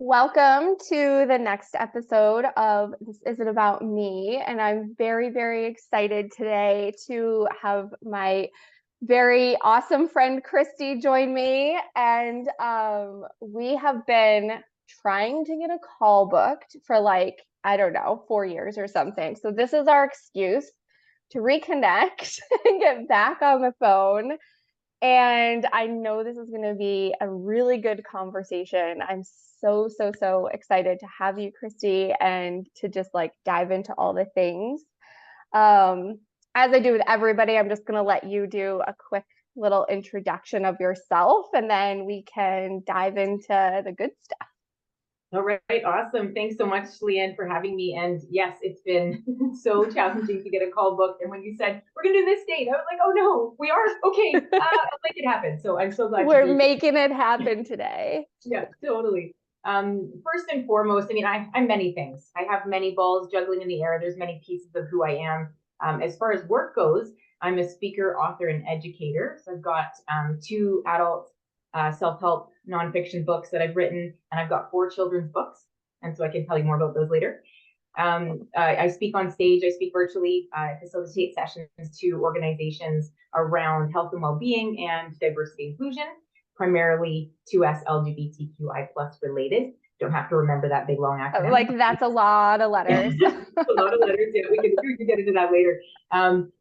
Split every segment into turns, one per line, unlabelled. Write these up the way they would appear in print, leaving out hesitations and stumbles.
Welcome to the next episode of This Isn't About Me. And I'm very, very excited today to have my very awesome friend Kristy join me. And we have been trying to get a call booked for I don't know, 4 years or something. So this is our excuse to reconnect and get back on the phone. And I know this is going to be a really good conversation. I'm so excited to have you, Kristy, and to just dive into all the things. Um, as I do with everybody, I'm just going to let you do a quick little introduction of yourself, and then we can dive into the good stuff.
All right, awesome. Thanks so much, Leanne, for having me. And yes, it's been so challenging to get a call booked. And when you said we're gonna do this date, I was like, oh no, we are okay. I'll make it happen. So I'm so glad
We're
to be
making it happen today.
here. Yeah, totally. First and foremost, I mean, I'm many things. I have many balls juggling in the air. There's many pieces of who I am. As far as work goes, I'm a speaker, author, and educator. So I've got two adult self-help nonfiction books that I've written, and I've got four children's books. And so I can tell you more about those later. I speak on stage, I speak virtually, facilitate sessions to organizations around health and well-being and diversity inclusion, primarily 2S LGBTQI plus related. Don't have to remember that big long acronym.
That's a lot of letters.
A lot of letters. Yeah, we can get into that later. I'm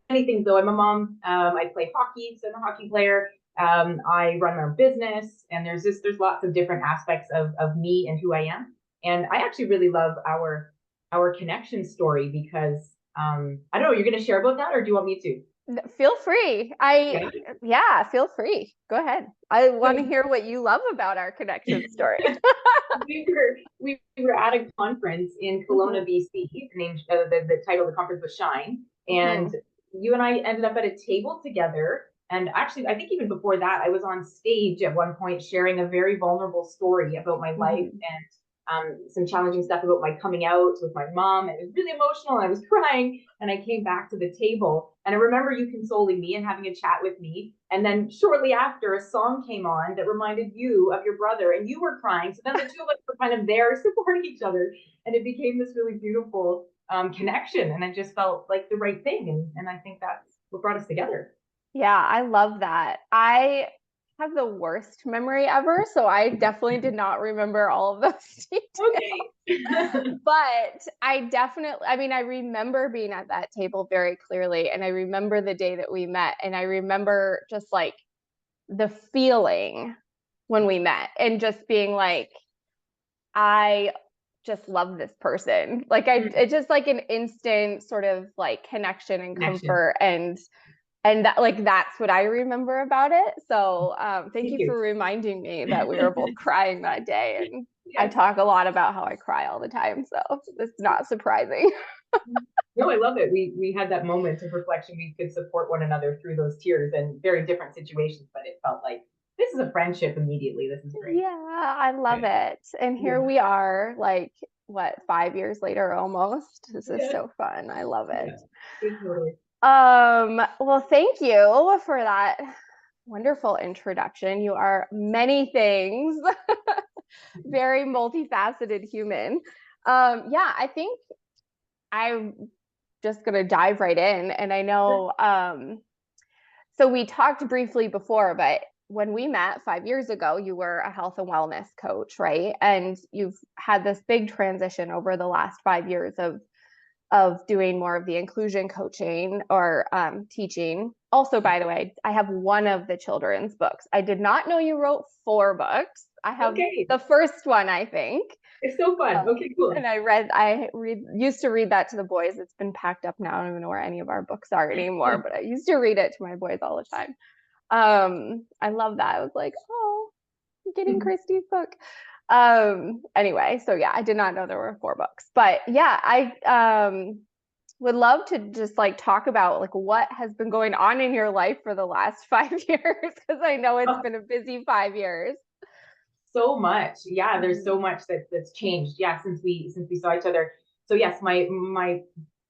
many things though. I'm a mom. I play hockey, so I'm a hockey player. I run my own business, and there's lots of different aspects of me and who I am. And I actually really love our connection story because I don't know. You're going to share about that, or do you want me to?
Feel free. Yeah, feel free. Go ahead. I want to hear what you love about our connection story.
we were at a conference in Kelowna, BC. The title of the conference was Shine, and you and I ended up at a table together. And actually, I think even before that, I was on stage at one point sharing a very vulnerable story about my life and some challenging stuff about my coming out with my mom. And it was really emotional, and I was crying. And I came back to the table, and I remember you consoling me and having a chat with me. And then shortly after, a song came on that reminded you of your brother, and you were crying. So then the two of us were kind of there supporting each other, and it became this really beautiful connection. And it just felt like the right thing. And I think that's what brought us together.
Yeah, I love that. I have the worst memory ever, so I definitely did not remember all of those details.
Okay.
But I remember being at that table very clearly, and I remember the day that we met, and I remember just the feeling when we met and just being like, I just love this person. It's just like an instant sort of connection and comfort, and that's what I remember about it. So thank you for reminding me that we were both crying that day. And I talk a lot about how I cry all the time, so it's not surprising.
No, I love it. We had that moment of reflection. We could support one another through those tears and very different situations, but it felt like this is a friendship immediately. This is great.
Yeah, I love it. And here we are, 5 years later almost. This is so fun. I love it.
Totally.
Well, thank you for that wonderful introduction. You are many things, very multifaceted human. Yeah, I think I'm just gonna dive right in. And I know, so we talked briefly before, but when we met 5 years ago, you were a health and wellness coach, right? And you've had this big transition over the last 5 years of doing more of the inclusion coaching or teaching. Also, by the way, I have one of the children's books. I did not know you wrote 4 books. I have the first one, I think.
It's so fun. Okay, cool.
And used to read that to the boys. It's been packed up now. I don't even know where any of our books are anymore, but I used to read it to my boys all the time. I love that. I was like, oh, I'm getting Kristy's book. Anyway, so yeah, I did not know there were 4 books, but yeah, I would love to just talk about what has been going on in your life for the last 5 years, because I know it's been a busy 5 years.
So much. Yeah, there's so much that's changed. Yeah, since we saw each other. So yes, my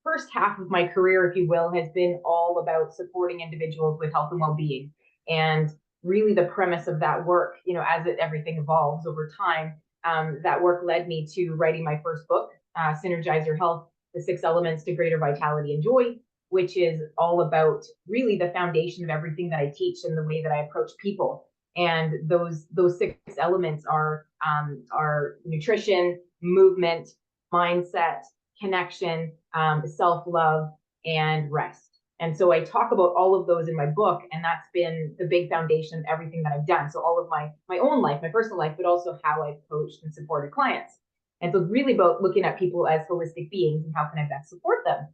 first half of my career, if you will, has been all about supporting individuals with health and well-being. And really the premise of that work, as everything evolves over time, that work led me to writing my first book, Synergize Your Health, The 6 Elements to Greater Vitality and Joy, which is all about really the foundation of everything that I teach and the way that I approach people. And those 6 elements are nutrition, movement, mindset, connection, self-love, and rest. And so I talk about all of those in my book, and that's been the big foundation of everything that I've done. So all of my own life, my personal life, but also how I've coached and supported clients. And so it's really about looking at people as holistic beings and how can I best support them.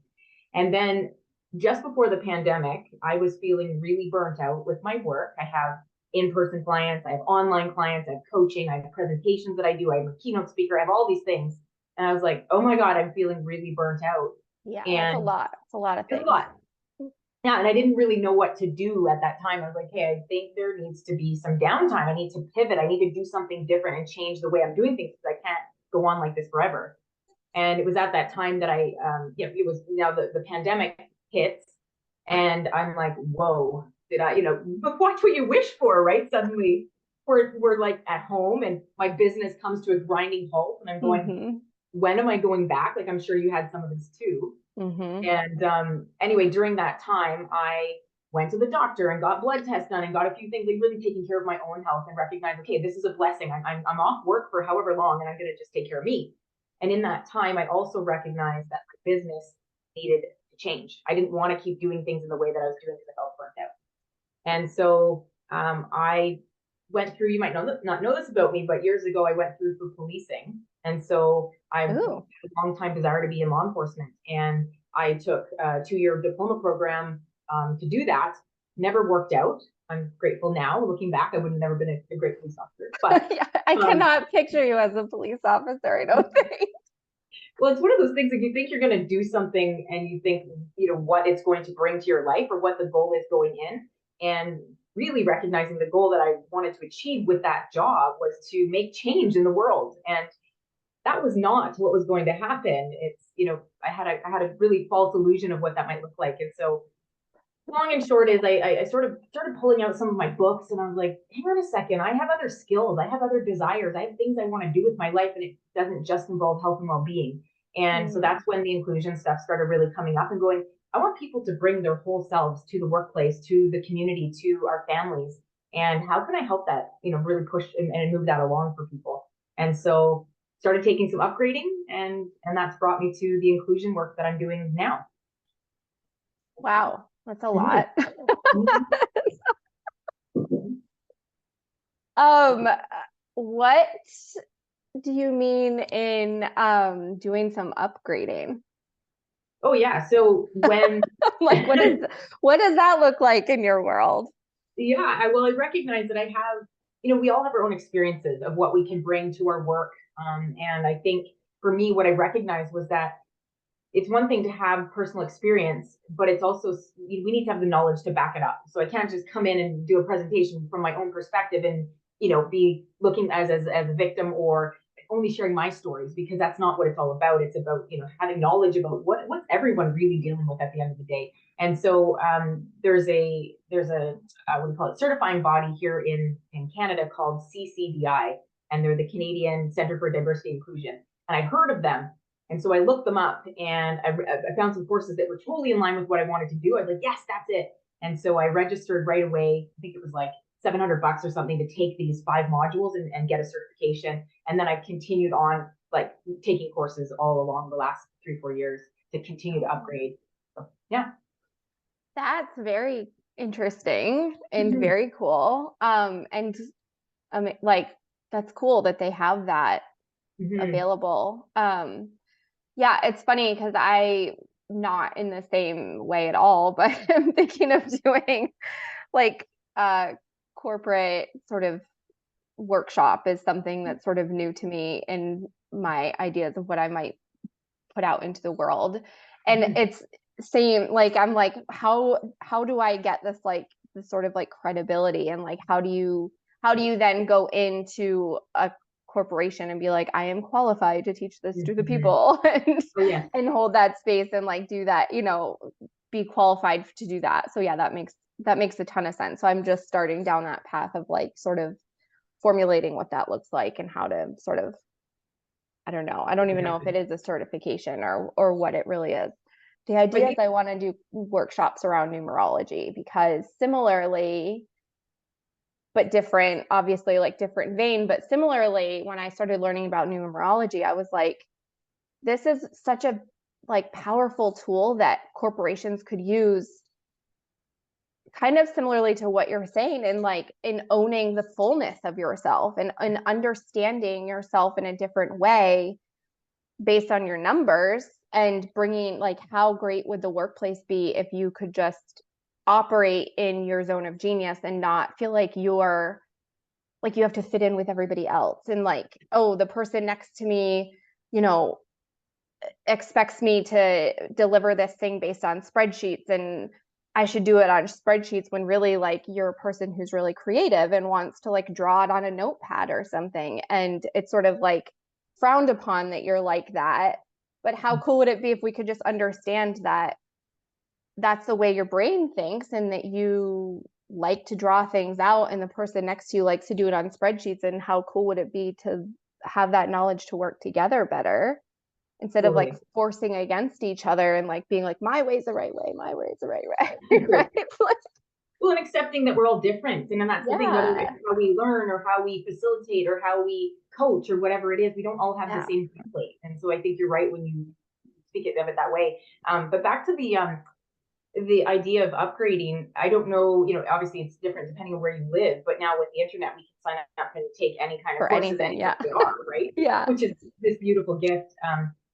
And then just before the pandemic, I was feeling really burnt out with my work. I have in-person clients, I have online clients, I have coaching, I have presentations that I do, I have a keynote speaker, I have all these things. And I was like, oh my God, I'm feeling really burnt out.
Yeah,
and
that's a lot. It's a lot of things.
It's a lot. Yeah, and I didn't really know what to do at that time. I was like, hey, I think there needs to be some downtime. I need to pivot. I need to do something different and change the way I'm doing things because I can't go on like this forever. And it was at that time that it was now the pandemic hits, and I'm like, whoa, did I, but watch what you wish for, right? Suddenly we're like at home and my business comes to a grinding halt and I'm going, when am I going back? Like, I'm sure you had some of this too. And anyway, during that time, I went to the doctor and got blood tests done and got a few things, like really taking care of my own health and recognized, okay, this is a blessing. I'm off work for however long and I'm going to just take care of me. And in that time, I also recognized that my business needed to change. I didn't want to keep doing things in the way that I was doing because I felt burnt out. And so I went through, you might not know this about me, but years ago, I went through for policing. And so I've had a long time desire to be in law enforcement. And I took a 2-year diploma program to do that. Never worked out. I'm grateful now. Looking back, I would have never been a great police officer. But
yeah, I cannot picture you as a police officer, I don't think.
Well, it's one of those things that you think you're going to do something and you think, what it's going to bring to your life or what the goal is going in. And really recognizing the goal that I wanted to achieve with that job was to make change in the world. And that was not what was going to happen. It's, I had a really false illusion of what that might look like. And so long and short is I sort of started pulling out some of my books and I was like, hang on a second, I have other skills, I have other desires, I have things I want to do with my life, and it doesn't just involve health and well-being. And so that's when the inclusion stuff started really coming up and going, I want people to bring their whole selves to the workplace, to the community, to our families. And how can I help that, really push and move that along for people? And so started taking some upgrading, and that's brought me to the inclusion work that I'm doing now.
Wow, that's a lot. What do you mean in doing some upgrading?
Oh yeah. So when
like what does that look like in your world?
Yeah, I recognize that I have, we all have our own experiences of what we can bring to our work. And I think for me, what I recognized was that it's one thing to have personal experience, but it's also, we need to have the knowledge to back it up. So I can't just come in and do a presentation from my own perspective and, be looking as a victim or only sharing my stories, because that's not what it's all about. It's about, having knowledge about what's everyone really dealing with at the end of the day. And so there's a what do you call it, certifying body here in Canada called CCDI, and they're the Canadian Center for Diversity and Inclusion. And I heard of them. And so I looked them up and I found some courses that were totally in line with what I wanted to do. I was like, yes, that's it. And so I registered right away. I think it was like $700 or something to take these 5 modules and get a certification. And then I continued on like taking courses all along the last 3-4 years to continue to upgrade. So, yeah.
That's very interesting and very cool. And like, that's cool that they have that available. Yeah, it's funny because I'm not in the same way at all, but I'm thinking of doing like corporate sort of workshop is something that's sort of new to me in my ideas of what I might put out into the world. And it's same, like, I'm like, how do I get this, like, this sort of like credibility, and like, how do you then go into a corporation and be like, I am qualified to teach this to the people and, and hold that space and like do that, be qualified to do that. So yeah, that makes a ton of sense. So I'm just starting down that path of like sort of formulating what that looks like and how to sort of, I don't know. I don't even know if it is a certification or what it really is. The idea is I want to do workshops around numerology because similarly, but different, obviously like different vein, but similarly, when I started learning about numerology, I was like, this is such a like powerful tool that corporations could use kind of similarly to what you're saying in like in owning the fullness of yourself and understanding yourself in a different way based on your numbers and bringing like how great would the workplace be if you could just operate in your zone of genius and not feel like you're like you have to fit in with everybody else and like, oh, the person next to me, you know, expects me to deliver this thing based on spreadsheets and I should do it on spreadsheets when really like you're a person who's really creative and wants to like draw it on a notepad or something. And it's sort of like frowned upon that you're like that. But how cool would it be if we could just understand that that's the way your brain thinks and that you like to draw things out and the person next to you likes to do it on spreadsheets, and how cool would it be to have that knowledge to work together better instead of like forcing against each other and like being like my way's the right way, my way's the right way. Right?
Well, and accepting that we're all different, and then that's the thing, whether it's how we learn or how we facilitate or how we coach or whatever it is, we don't all have the same template. And so I think you're right when you speak of it that way. But back to the idea of upgrading, I don't know, you know, obviously it's different depending on where you live, but now with the internet, we can sign up and take any kind of courses anywhere we are, right?
Yeah.
Which is this beautiful gift.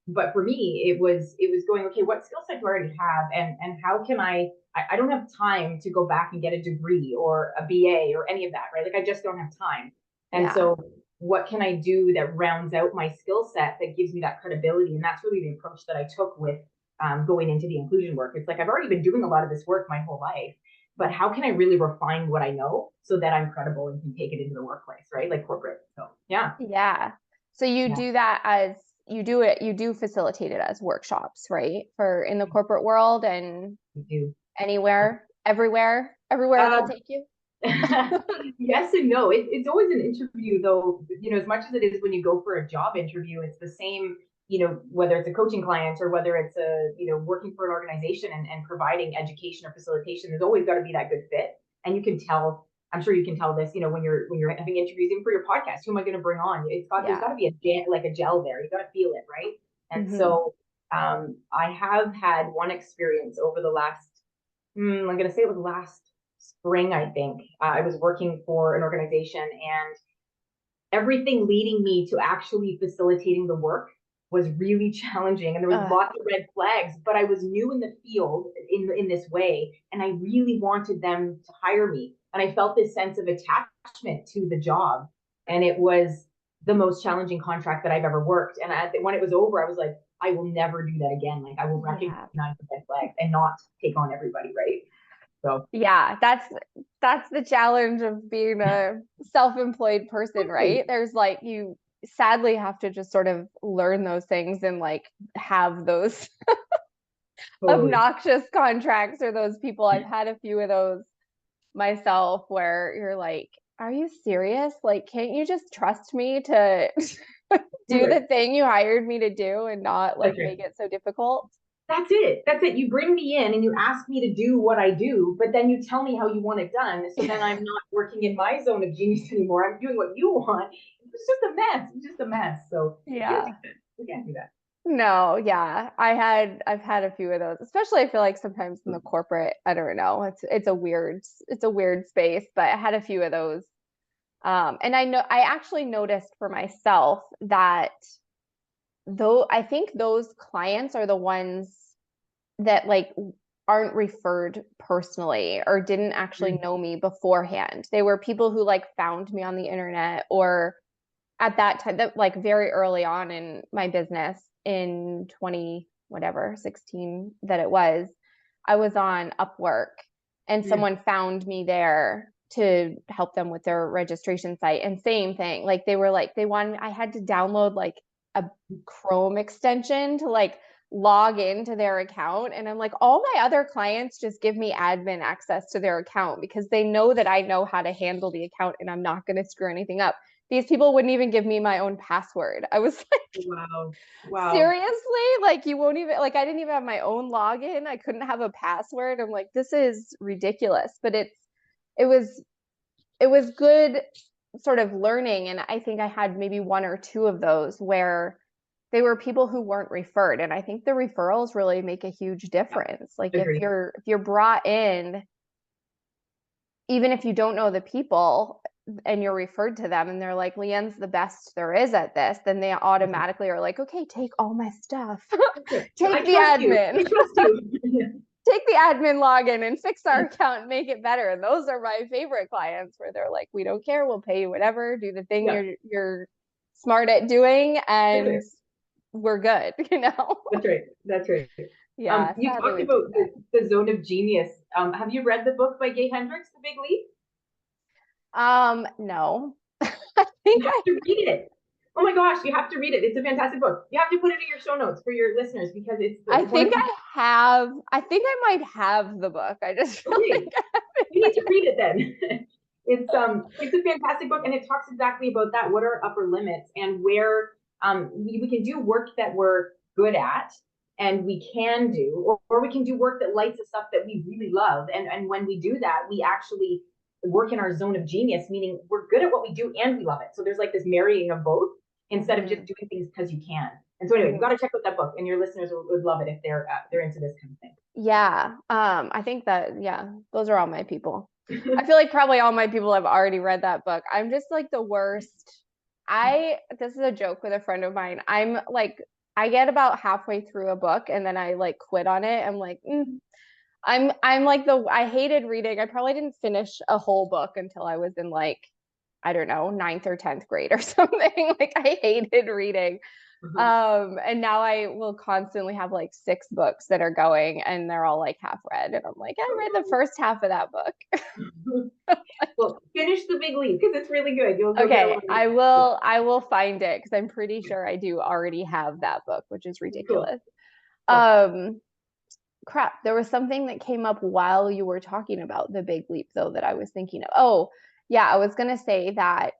But for me, it was going, okay, what skill set do I already have? And how can I don't have time to go back and get a degree or a BA or any of that, right? Like I just don't have time. And so what can I do that rounds out my skill set that gives me that credibility? And that's really the approach that I took with going into the inclusion work. It's like I've already been doing a lot of this work my whole life, but how can I really refine what I know so that I'm credible and can take it into the workplace, right? Like corporate. So
yeah. So you do that as you do facilitate it as workshops, right? For in the corporate world and anywhere, everywhere they'll take you.
Yes and no. It's always an interview though, you know, as much as it is when you go for a job interview, it's the same, you know, whether it's a coaching client or whether it's a, you know, working for an organization and providing education or facilitation, there's always got to be that good fit. And you can tell, I'm sure you can tell this, you know, when you're having interviews, even for your podcast, who am I going to bring on? There's got to be a gel there. You got to feel it, right? And so I have had one experience over the last, I'm going to say it was last spring, I think. I was working for an organization and everything leading me to actually facilitating the work was really challenging. And there was lots of red flags, but I was new in the field in this way. And I really wanted them to hire me. And I felt this sense of attachment to the job. And it was the most challenging contract that I've ever worked. And when it was over, I was like, I will never do that again. Like I will recognize the red flags and not take on everybody, right? So
yeah, that's the challenge of being a self-employed person, right? There's like you sadly have to just sort of learn those things and like have those obnoxious contracts or those people. I've had a few of those myself where you're like, are you serious? Like, can't you just trust me to do the thing you hired me to do and not like make it so difficult?
That's it. You bring me in and you ask me to do what I do, but then you tell me how you want it done. So then I'm not working in my zone of genius anymore. I'm doing what you want. It's just a mess. It's just a mess. So we can't do that.
No, yeah. I've had a few of those, especially I feel like sometimes in the corporate, I don't know, it's a weird space, but I had a few of those. And I actually noticed for myself that though I think those clients are the ones that like aren't referred personally or didn't actually know me beforehand. They were people who like found me on the internet or at that time, that like very early on in my business in 20 whatever 16 that it was, I was on Upwork and someone found me there to help them with their registration site. And same thing, like they were like I had to download like a Chrome extension to like log into their account. And I'm like, all my other clients just give me admin access to their account because they know that I know how to handle the account and I'm not going to screw anything up. These people wouldn't even give me my own password. I was like,
wow.
Seriously? Like, you won't even, like, I didn't even have my own login. I couldn't have a password. I'm like, this is ridiculous. But it was good sort of learning. And I think I had maybe one or two of those where they were people who weren't referred. And I think the referrals really make a huge difference. Like if you're brought in, even if you don't know the people and you're referred to them and they're like, Leanne's the best there is at this, then they automatically are like, okay, take all my stuff. Take the admin.
I trust you.
Take the admin login and fix our account and make it better. And those are my favorite clients where they're like, we don't care, we'll pay you whatever, do the thing you're smart at doing, and we're good, you know?
That's right.
Yeah.
You talked about the zone of genius. Have you read the book by Gay Hendricks, The Big Leap?
No. I think
you have to read it. Oh my gosh, you have to read it. It's a fantastic book. You have to put it in your show notes for your listeners because
I think I might have the book. I just
you need to read it then. It's a fantastic book, and it talks exactly about that. What are upper limits, and where we can do work that we're good at and we can do, or we can do work that lights us up that we really love. And when we do that, we actually work in our zone of genius, meaning we're good at what we do and we love it. So there's like this marrying of both instead of just doing things because you can. And so anyway, you've got to check out that book, and your listeners would love it if they're into this kind of thing.
Yeah. I think that, those are all my people. I feel like probably all my people have already read that book. I'm just like the worst. This is a joke with a friend of mine. I'm like, I get about halfway through a book and then I like quit on it. I'm like, I'm like I hated reading. I probably didn't finish a whole book until I was in like, I don't know, 9th or 10th grade or something. Like I hated reading. And now I will constantly have like 6 books that are going and they're all like half read. And I'm like, I read the first half of that book.
Well, finish The Big Leap because it's really good. You'll
okay, I will find it because I'm pretty sure I do already have that book, which is ridiculous. Cool. Crap, there was something that came up while you were talking about The Big Leap though that I was thinking of. Oh, yeah, I was gonna say that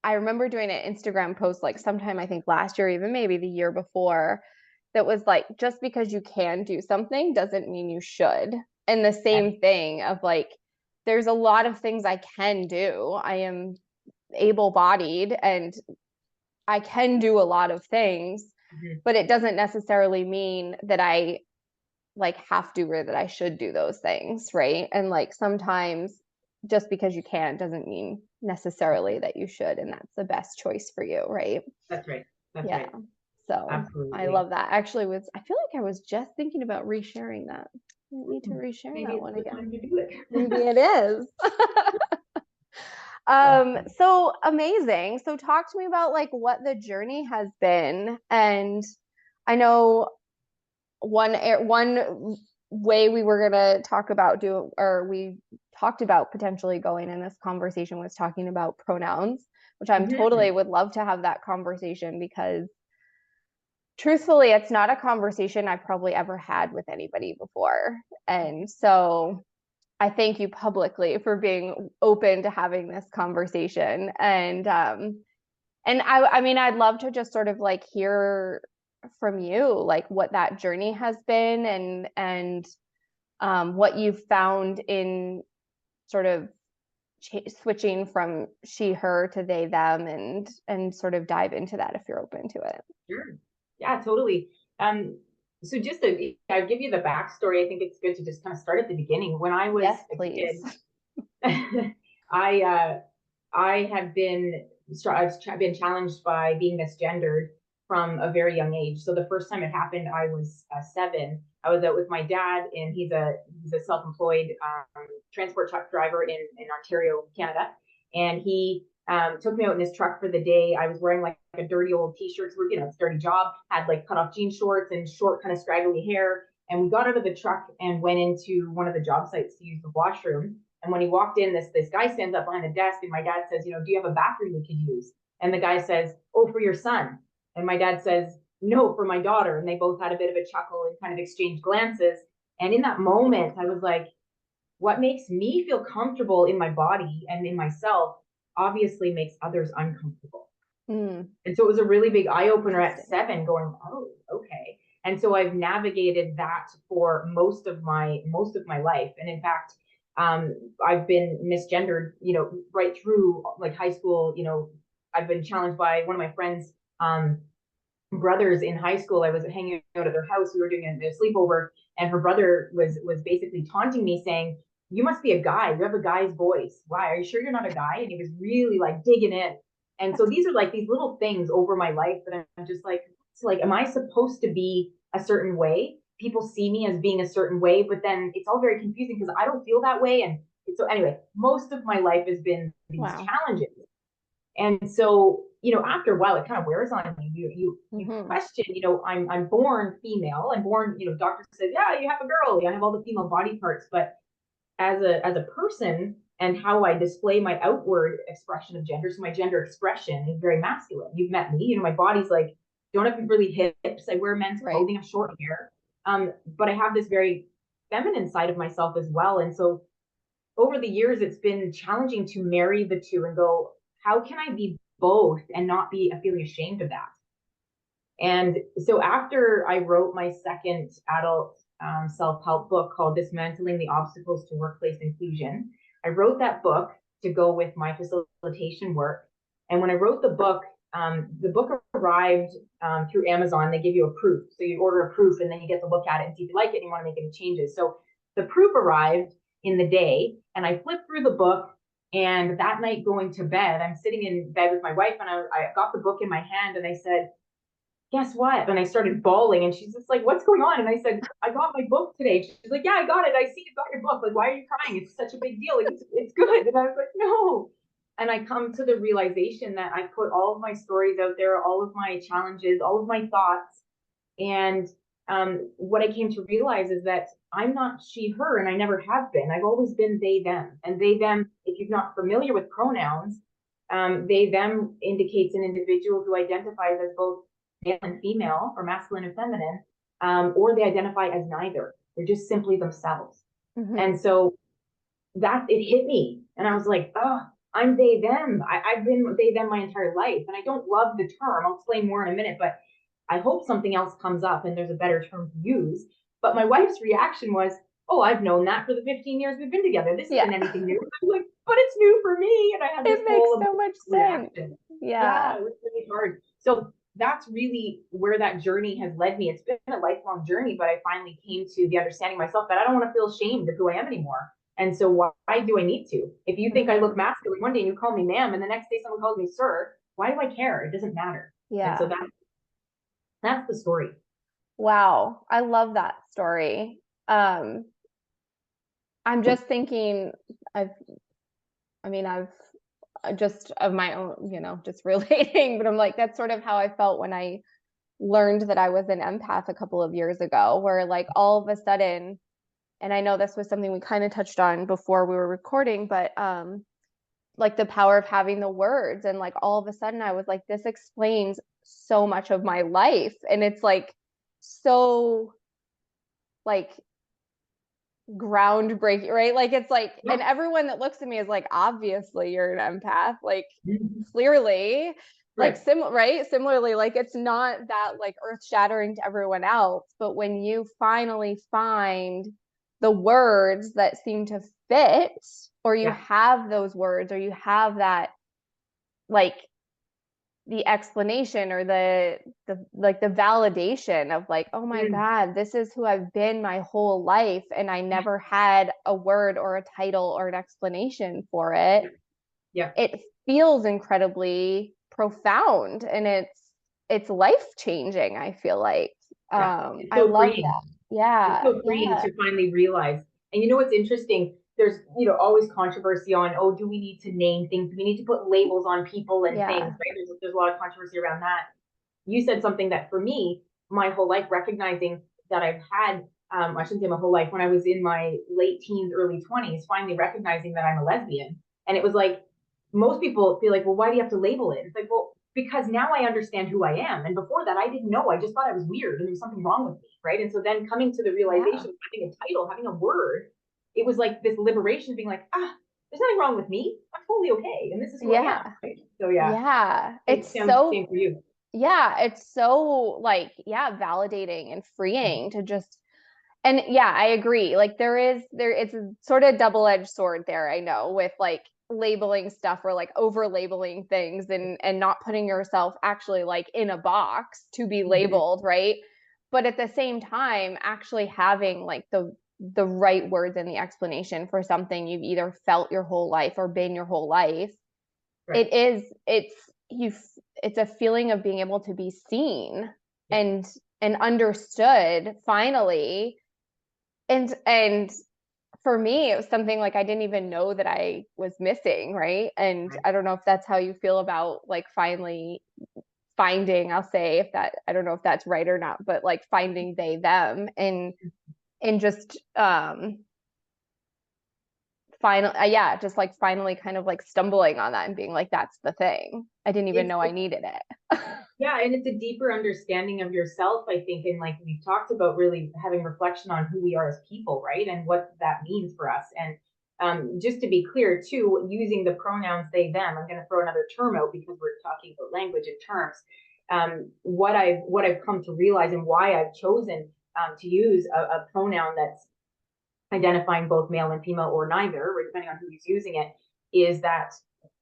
I remember doing an Instagram post like sometime I think last year, even maybe the year before, that was like, just because you can do something doesn't mean you should. And the same thing of like, there's a lot of things I can do. I am able-bodied and I can do a lot of things, but it doesn't necessarily mean that I like have to or that I should do those things, right? And like sometimes just because you can doesn't mean necessarily that you should, and that's the best choice for you, right?
That's right.
Right. So absolutely. I love that. Actually, I feel like I was just thinking about resharing that. I need to reshare that one again. Maybe it is. So amazing. So talk to me about like what the journey has been. And I know one way we were going to talk about we talked about potentially going in this conversation was talking about pronouns, which I'm totally would love to have that conversation because truthfully, it's not a conversation I probably ever had with anybody before. And so I thank you publicly for being open to having this conversation. And I mean, I'd love to just sort of like hear from you, like what that journey has been and what you've found in sort of switching from she, her to they, them, and sort of dive into that if you're open to it.
Sure. Yeah, totally. So just I'll give you the backstory. I think it's good to just kind of start at the beginning. When I was a kid, I've been challenged by being misgendered from a very young age. So the first time it happened, I was 7. I was out with my dad, and he's a self-employed transport truck driver in Ontario, Canada, and he took me out in his truck for the day. I was wearing like a dirty old t-shirt, it's a dirty job, had like cut off jean shorts and short kind of straggly hair. And we got out of the truck and went into one of the job sites to use the washroom. And when he walked in, this guy stands up behind the desk, and my dad says, do you have a bathroom we could use? And the guy says, oh, for your son. And my dad says, note for my daughter. And they both had a bit of a chuckle and kind of exchanged glances. And in that moment, I was like, what makes me feel comfortable in my body and in myself obviously makes others uncomfortable.
Mm.
And so it was a really big eye opener at 7 going, oh, okay. And so I've navigated that for most of my life. And in fact, I've been misgendered, right through like high school. I've been challenged by one of my friends, brothers in high school. I was hanging out at their house. We were doing a sleepover, and her brother was basically taunting me, saying, "You must be a guy. You have a guy's voice. Why? Are you sure you're not a guy?" And he was really like digging in. And so these are like these little things over my life that I'm just like, am I supposed to be a certain way? People see me as being a certain way, but then it's all very confusing because I don't feel that way. And so anyway, most of my life has been these challenges. And so, after a while, it kind of wears on you. You question, I'm born female. I'm born, doctor says, yeah, you have a girl. I have all the female body parts. But as a person and how I display my outward expression of gender, so my gender expression is very masculine. You've met me. My body's like, don't have really hips. I wear men's clothing. I have short hair. But I have this very feminine side of myself as well. And so over the years, it's been challenging to marry the two and go, how can I be both and not be feeling ashamed of that? And so after I wrote my second adult self-help book called Dismantling the Obstacles to Workplace Inclusion, I wrote that book to go with my facilitation work. And when I wrote the book arrived through Amazon. They give you a proof. So you order a proof and then you get to look at it and see if you like it and you want to make any changes. So the proof arrived in the day, and I flipped through the book. And that night going to bed, I'm sitting in bed with my wife, and I got the book in my hand, and I said, guess what? And I started bawling, and she's just like, what's going on? And I said, I got my book today. She's like, yeah, I got it. I see you got your book. Like, why are you crying? It's such a big deal. Like, it's good. And I was like, no. And I come to the realization that I put all of my stories out there, all of my challenges, all of my thoughts. And what I came to realize is that I'm not she, her, and I never have been. I've always been they, them. And they, them, if you're not familiar with pronouns, they, them indicates an individual who identifies as both male and female, or masculine and feminine, or they identify as neither. They're just simply themselves. And so that it hit me, and I was like, oh, I'm they, them. I've been they, them my entire life, and I don't love the term. I'll explain more in a minute, but I hope something else comes up and there's a better term to use. But my wife's reaction was, oh, I've known that for the 15 years we've been together. This isn't anything new. I'm like, but it's new for me. And I had this
makes so much reaction. Sense.
Yeah, it was really hard. So that's really where that journey has led me. It's been a lifelong journey, but I finally came to the understanding myself that I don't want to feel ashamed of who I am anymore. And so why do I need to? If you think I look masculine one day and you call me ma'am, and the next day someone calls me sir, why do I care? It doesn't matter.
Yeah.
And so that's the story.
Wow. I love that story. I'm just thinking I've just of my own, just relating, but I'm like, that's sort of how I felt when I learned that I was an empath a couple of years ago, where like all of a sudden, and I know this was something we kind of touched on before we were recording, but like the power of having the words, and like all of a sudden I was like, this explains so much of my life. And it's like so like groundbreaking, right? Like it's like, and everyone that looks at me is like, obviously you're an empath, like clearly, like similarly, like it's not that like earth shattering to everyone else, but when you finally find the words that seem to fit, or you have those words, or you have that like the explanation, or the like the validation of like, oh my God, this is who I've been my whole life, and I never had a word or a title or an explanation for it. It feels incredibly profound, and it's life-changing, I feel like. I love that.
It's so freeing to finally realize. And you know what's interesting? There's always controversy on, oh, do we need to name things? Do we need to put labels on people and things, right? There's a lot of controversy around that. You said something that for me, my whole life, recognizing that I've had, I shouldn't say my whole life, when I was in my late teens, early 20s, finally recognizing that I'm a lesbian. And it was like, most people feel like, well, why do you have to label it? It's like, well, because now I understand who I am. And before that, I didn't know. I just thought I was weird and there was something wrong with me, right? And so then coming to the realization, having a title, having a word, it was like this liberation, being like, there's nothing wrong with me. I'm totally okay. And this is who I am. Right? So
it's
same
so
for you.
it's so like validating and freeing to just, and I agree, like it's a sort of double-edged sword there, I know, with like labeling stuff or like over labeling things and not putting yourself actually like in a box to be labeled, right? But at the same time actually having like the right words and the explanation for something you've either felt your whole life or been your whole life. Right. It's a feeling of being able to be seen and understood finally. And for me, it was something like I didn't even know that I was missing, right? And I don't know if that's how you feel about like finally finding, I'll say, if that, I don't know if that's right or not, but like finding they, them, and just finally kind of like stumbling on that and being like, that's the thing. I didn't even know I needed it.
Yeah, and it's a deeper understanding of yourself, I think, and like we've talked about really having reflection on who we are as people, right? And what that means for us. And just to be clear too, using the pronouns they, them, I'm going to throw another term out because we're talking about language and terms. What I've come to realize and why I've chosen to use a pronoun that's identifying both male and female or neither, or depending on who's using it, is that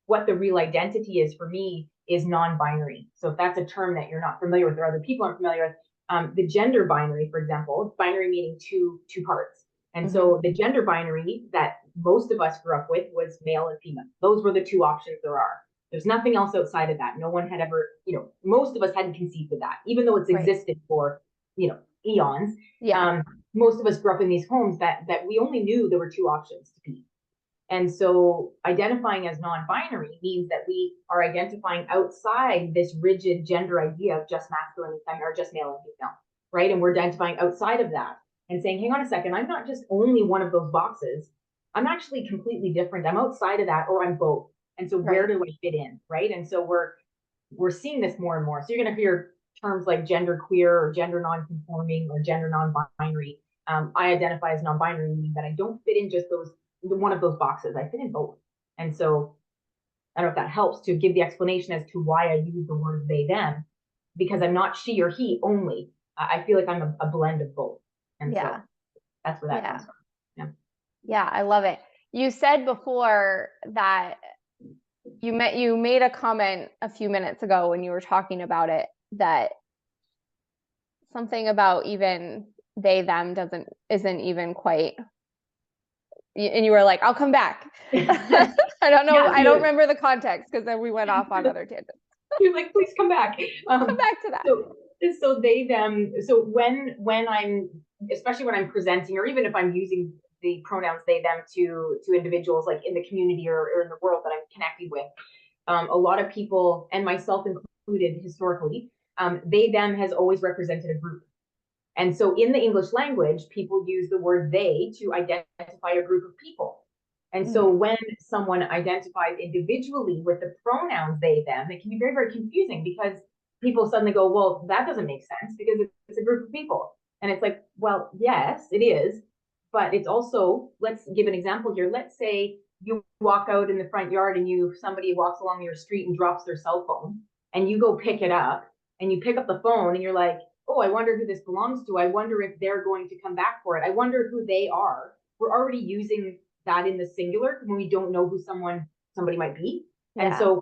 what the real identity is for me is non-binary. So if that's a term that you're not familiar with or other people aren't familiar with, the gender binary, for example, binary meaning two parts. And so the gender binary that most of us grew up with was male and female. Those were the two options there are. There's nothing else outside of that. No one had ever, most of us hadn't conceived of that, even though it's existed for, eons. Most of us grew up in these homes that we only knew there were two options to be. And so identifying as non-binary means that we are identifying outside this rigid gender idea of just masculine and feminine or just male and female, right? And we're identifying outside of that and saying, hang on a second, I'm not just only one of those boxes. I'm actually completely different. I'm outside of that, or I'm both. And so where do I fit in, right? And so we're seeing this more and more. So you're going to hear terms like gender queer or gender non-conforming or gender non-binary. I identify as non-binary, meaning that I don't fit in just one of those boxes. I fit in both. And so I don't know if that helps to give the explanation as to why I use the word they, them, because I'm not she or he only. I feel like I'm a blend of both. And so that's where that comes from.
Yeah, I love it. You said before that you made a comment a few minutes ago when you were talking about it, that something about even they, them isn't even quite, and you were like, I'll come back. I don't know. I don't remember the context because then we went off on other tangents.
You're like, please come back.
Come back to that.
So they, them, so when I'm, especially when I'm presenting, or even if I'm using the pronouns they, them to individuals like in the community or in the world that I'm connecting with, a lot of people, and myself included historically, they, them has always represented a group. And so in the English language, people use the word they to identify a group of people. And so when someone identifies individually with the pronouns they, them, it can be very, very confusing because people suddenly go, well, that doesn't make sense because it's a group of people. And it's like, well, yes, it is. But it's also, let's give an example here. Let's say you walk out in the front yard and somebody walks along your street and drops their cell phone and you go pick it up and you pick up the phone and you're like, oh, I wonder who this belongs to. I wonder if they're going to come back for it. I wonder who they are. We're already using that in the singular when we don't know who somebody might be. And so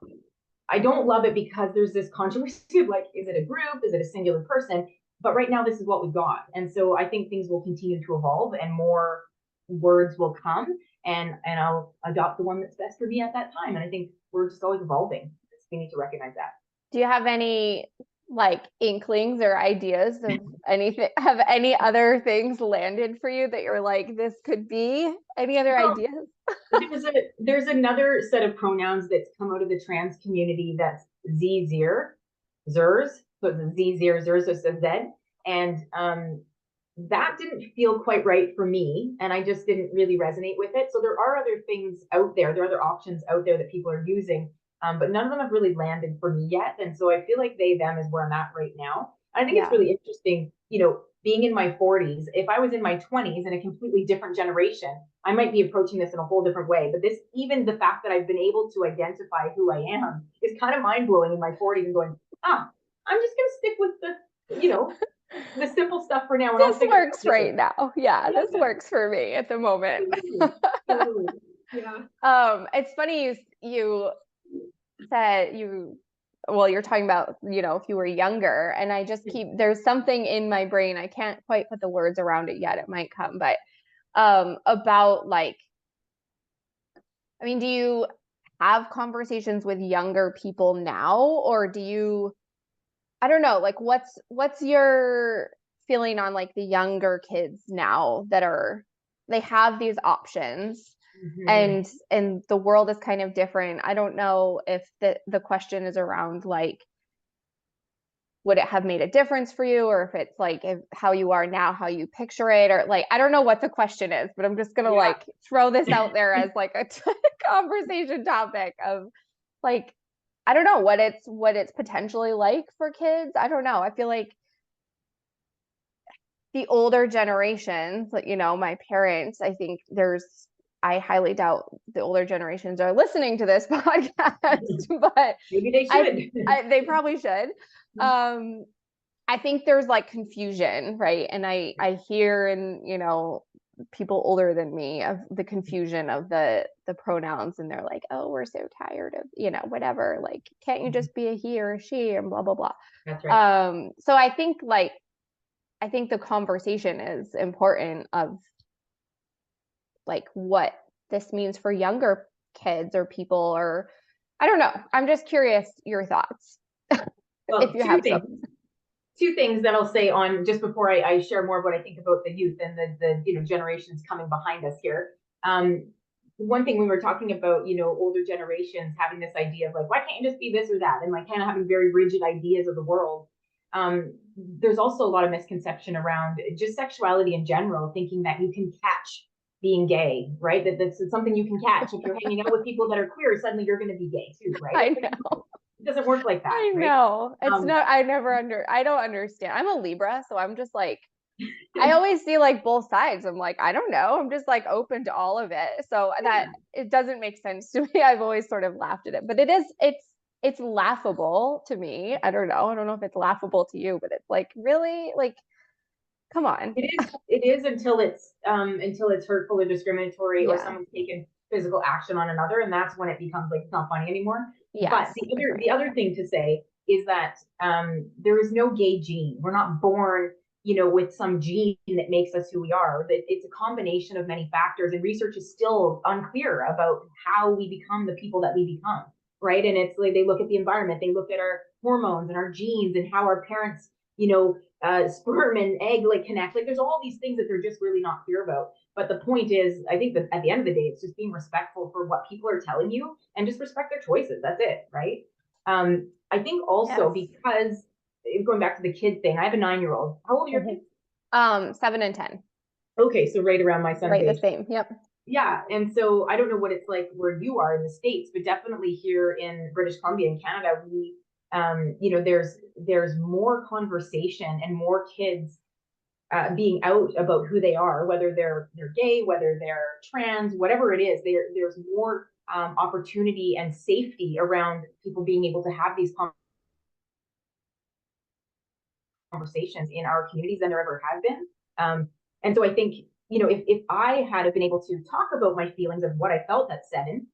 I don't love it because there's this controversy of like, is it a group? Is it a singular person? But right now, this is what we got. And so I think things will continue to evolve and more words will come and I'll adopt the one that's best for me at that time. And I think we're just always evolving. We need to recognize that.
Do you have any like inklings or ideas of anything? Have any other things landed for you that you're like, this could be? Any other ideas?
There's another set of pronouns that's come out of the trans community that's Z, zers. So it's Z, zers, so it says Z. And that didn't feel quite right for me. And I just didn't really resonate with it. So there are other things out there. There are other options out there that people are using. but none of them have really landed for me yet. And so I feel like they, them is where I'm at right now. And I think it's
Yeah.
really interesting, being in my 40s. If I was in my 20s in a completely different generation, I might be approaching this in a whole different way. But even the fact that I've been able to identify who I am is kind of mind blowing in my 40s and going, I'm just going to stick with the simple stuff for now. And
This works right now. Yeah, this works for me at the moment.
Totally. Yeah.
It's funny you said you're talking about, if you were younger, and I just there's something in my brain. I can't quite put the words around it yet. It might come, but about like, I mean, do you have conversations with younger people now, or do you, I don't know, like what's your feeling on like the younger kids now that they have these options, and the world is kind of different. I don't know if the question is around like, would it have made a difference for you, or if it's like how you are now, how you picture it, or like, I don't know what the question is, but I'm just gonna like throw this out there as like a conversation topic of like, I don't know what it's potentially like for kids. I don't know. I feel like the older generations, like, my parents, I think I highly doubt the older generations are listening to this podcast, but
maybe they should.
they probably should. I think there's like confusion, right? And I hear, and people older than me, of the confusion of the pronouns, and they're like, oh, we're so tired of whatever, like, can't you just be a he or a she, and blah blah blah.
That's right.
So I think the conversation is important of like what this means for younger kids or people, or I don't know. I'm just curious your thoughts.
Well,
if you have some.
Two things that I'll say on just before I share more of what I think about the youth and the generations coming behind us here. One thing we were talking about, older generations having this idea of like, why can't you just be this or that, and like kind of having very rigid ideas of the world. There's also a lot of misconception around just sexuality in general, thinking that you can catch being gay, right? That's something you can catch. If you're hanging out with people that are queer, suddenly you're going to be gay too, right?
I know.
It doesn't work like that.
I know. Right? It's not, I don't understand. I'm a Libra, so I'm just like, I always see like both sides. I'm like, I don't know. I'm just like open to all of it. So that it doesn't make sense to me. I've always sort of laughed at it, but it's laughable to me. I don't know. I don't know if it's laughable to you, but it's like, really, like, come on.
It is until it's hurtful or discriminatory, or someone's taken physical action on another, and that's when it becomes like, it's not funny anymore. But the other thing to say is that there is no gay gene. We're not born, with some gene that makes us who we are. It's a combination of many factors, and research is still unclear about how we become the people that we become, right? And it's like they look at the environment, they look at our hormones and our genes and how our parents, sperm and egg like connect. Like there's all these things that they're just really not clear about. But the point is, I think that at the end of the day, it's just being respectful for what people are telling you and just respect their choices. That's it, right? I think also because going back to the kid thing, I have a 9-year-old. How old are your kids?
7 and 10.
Okay, so right around my son's age.
Right, the same. Yep.
Yeah, and so I don't know what it's like where you are in the States, but definitely here in British Columbia and Canada, we there's more conversation and more kids being out about who they are, whether they're gay, whether they're trans, whatever it is. There's more opportunity and safety around people being able to have these conversations in our communities than there ever have been. And so I think, if I had been able to talk about my feelings of what I felt at 7,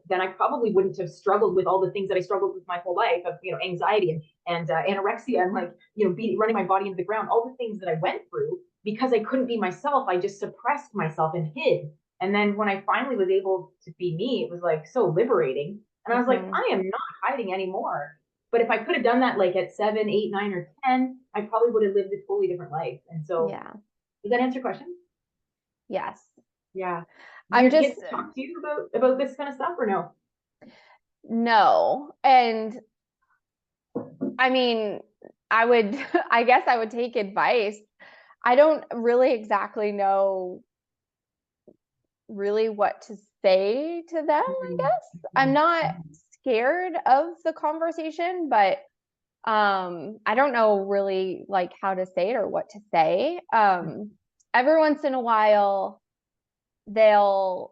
then I probably wouldn't have struggled with all the things that I struggled with my whole life of, anxiety and anorexia and like, running my body into the ground, all the things that I went through because I couldn't be myself. I just suppressed myself and hid. And then when I finally was able to be me, it was like so liberating. And I was like, I am not hiding anymore. But if I could have done that like at 7, 8, 9, or 10, I probably would have lived a totally different life. And so, does that answer your question?
Yes.
Yeah.
I'm
your
just
kids talk to you about this kind of stuff or no?
No. And I mean, I guess I would take advice. I don't really exactly know really what to say to them, I guess. I'm not scared of the conversation, but I don't know really like how to say it or what to say. Every once in a while, they'll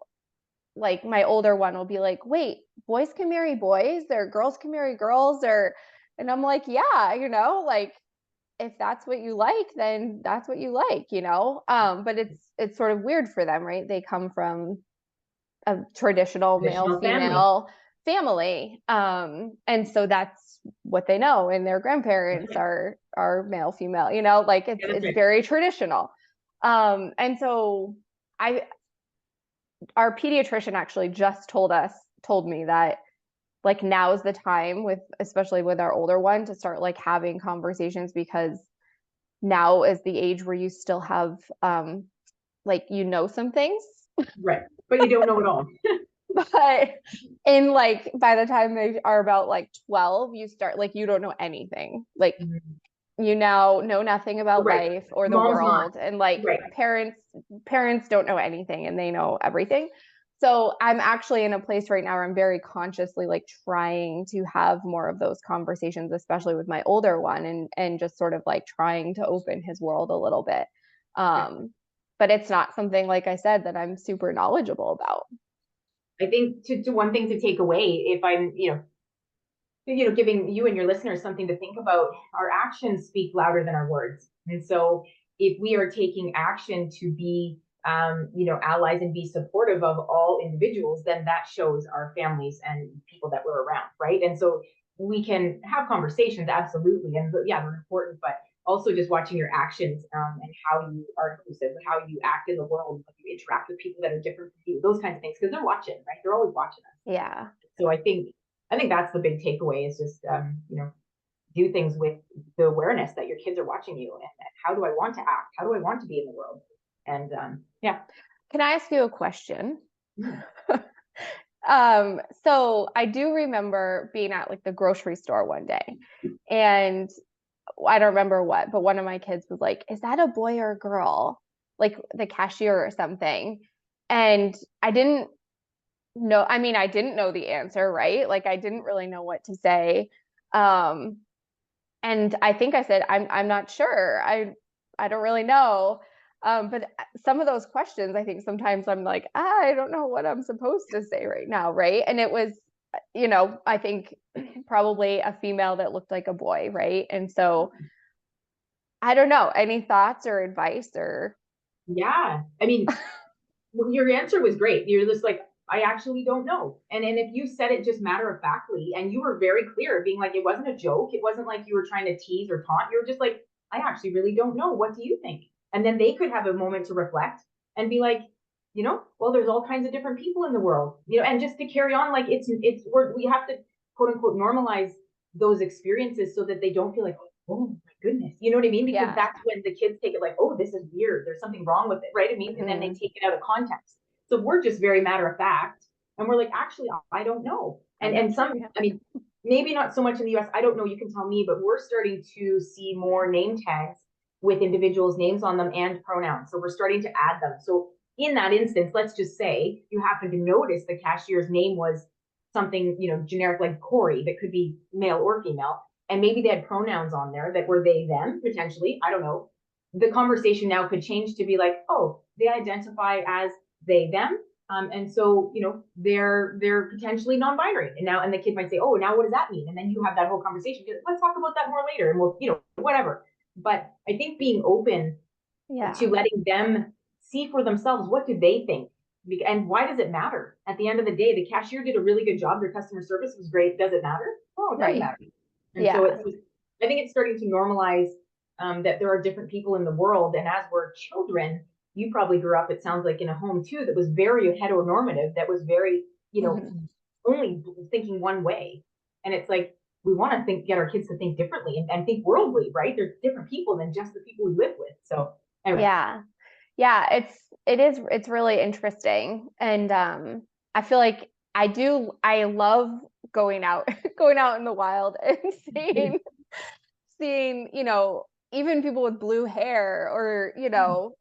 like my older one will be like, wait, boys can marry boys or girls can marry girls, or and I'm like, yeah, like if that's what you like, then that's what you like, but it's sort of weird for them, right? They come from a traditional male
Traditional family.
female family, and so that's what they know, and their grandparents are male female, like
Yeah, that's
it's
right.
very traditional. And so I our pediatrician actually just told me that like now is the time, with especially with our older one, to start like having conversations, because now is the age where you still have like some things.
Right. But you don't know it all.
But in like by the time they are about like 12, you start like you don't know anything, like you now know nothing about
Right.
life or the
Mom's not.
world, and like
Right.
parents don't know anything and they know everything. So I'm actually in a place right now where I'm very consciously like trying to have more of those conversations, especially with my older one, and just sort of like trying to open his world a little bit. But it's not something, like I said, that I'm super knowledgeable about.
I think to one thing to take away, if I'm, giving you and your listeners something to think about, our actions speak louder than our words. And so if we are taking action to be, allies and be supportive of all individuals, then that shows our families and people that we're around, right? And so we can have conversations, absolutely. And yeah, they're important, but also just watching your actions, and how you are inclusive, how you act in the world, how you interact with people that are different from you, those kinds of things, because they're watching, right? They're always watching us.
Yeah.
So I think that's the big takeaway, is just, do things with the awareness that your kids are watching you, and how do I want to act? How do I want to be in the world? And yeah.
Can I ask you a question?
Mm.
So I do remember being at like the grocery store one day, and I don't remember what, but one of my kids was like, "Is that a boy or a girl?" Like the cashier or something. And I didn't know, I mean, I didn't know the answer, right? Like I didn't really know what to say. Um, and I think I said, I'm not sure. I don't really know. But some of those questions, I think sometimes I'm like, I don't know what I'm supposed to say right now, right? And it was, I think probably a female that looked like a boy, right? And so I don't know. Any thoughts or advice or?
Yeah. I mean, your answer was great. You're just like, I actually don't know. And if you said it just matter of factly, and you were very clear, being like, it wasn't a joke, it wasn't like you were trying to tease or taunt, you were just like, I actually really don't know. What do you think? And then they could have a moment to reflect and be like, well, there's all kinds of different people in the world, and just to carry on, like we have to quote unquote normalize those experiences so that they don't feel like, oh my goodness, you know what I mean? Because
Yeah.
that's when the kids take it like, oh, this is weird, there's something wrong with it, right? I mean, and then they take it out of context. So we're just very matter of fact, and we're like, actually, I don't know. And some, I mean, maybe not so much in the US, I don't know, you can tell me, but we're starting to see more name tags with individuals' names on them and pronouns. So we're starting to add them. So in that instance, let's just say you happen to notice the cashier's name was something, generic like Corey, that could be male or female. And maybe they had pronouns on there that were they, them, potentially. I don't know. The conversation now could change to be like, oh, they identify as they, them. And so, they're potentially non-binary. And the kid might say, oh, now what does that mean? And then you have that whole conversation. Let's talk about that more later. And we'll, whatever. But I think being open to letting them see for themselves, what do they think? And why does it matter? At the end of the day, the cashier did a really good job. Their customer service was great. Does it matter? Oh, it doesn't matter. And so I think it's starting to normalize, that there are different people in the world. And as we're children, you probably grew up, it sounds like, in a home too that was very heteronormative, that was very, only thinking one way. And it's like, we want to get our kids to think differently and think worldly, right? There's different people than just the people we live with. So anyway.
Yeah, it's really interesting. And I feel like I love going out in the wild and seeing, even people with blue hair, or,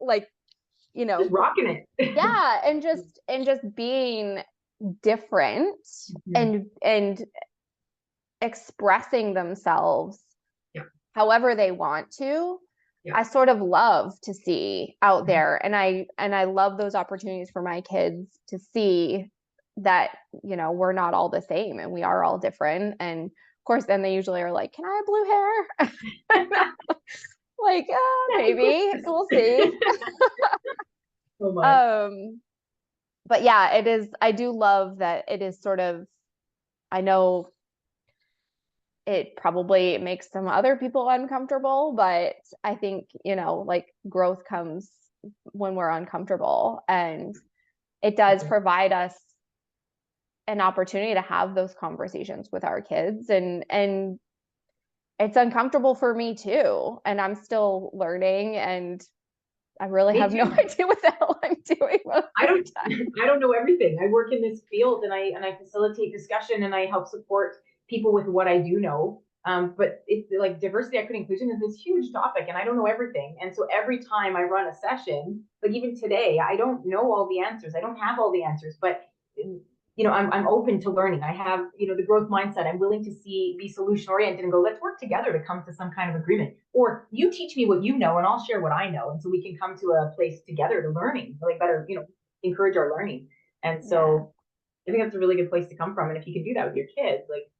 like,
just rocking it.
yeah, and just being different and expressing themselves however they want to, I sort of love to see out there. And I love those opportunities for my kids to see that, you know, we're not all the same and we are all different. And of course, then they usually are like, can I have blue hair? Like, maybe we'll see.
So much.
But yeah, it is, I do love that it is sort of, I know it probably makes some other people uncomfortable, but I think, you know, like growth comes when we're uncomfortable, and it does provide us an opportunity to have those conversations with our kids, and it's uncomfortable for me too, and I'm still learning, and I really have no idea what the hell I'm doing most
I don't know everything. I work in this field and I facilitate discussion and I help support people with what I do know. But it's like diversity, equity, inclusion is this huge topic and I don't know everything. And so every time I run a session, like even today, I don't know all the answers. I don't have all the answers, but you know, I'm open to learning. I have, you know, the growth mindset. I'm willing to be solution oriented and go, let's work together to come to some kind of agreement. Or you teach me what you know and I'll share what I know. And so we can come to a place together to learning, like better, you know, encourage our learning. And so I think that's a really good place to come from. And if you can do that with your kids, like